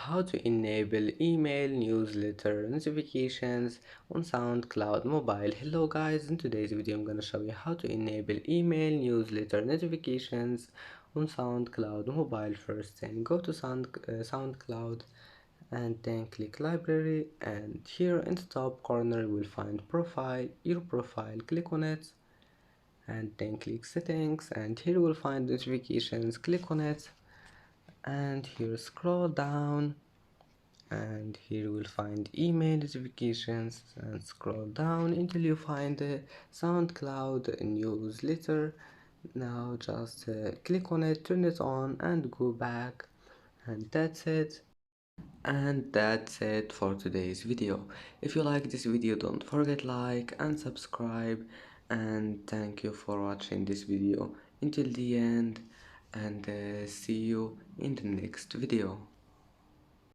how to enable email newsletter notifications on SoundCloud mobile. Hello guys, in today's video I'm gonna show you how to enable email newsletter notifications on SoundCloud mobile. First thing, go to SoundCloud and then click library, and here in the top corner you will find profile, your profile. Click on it and then click settings, and here you will find notifications. Click on it and here scroll down, and here you will find email notifications, and scroll down until you find the SoundCloud newsletter. Now just click on it, turn it on and go back, and that's it. And that's it for today's video. If you like this video, don't forget like and subscribe, and thank you for watching this video until the end, and see you in the next video.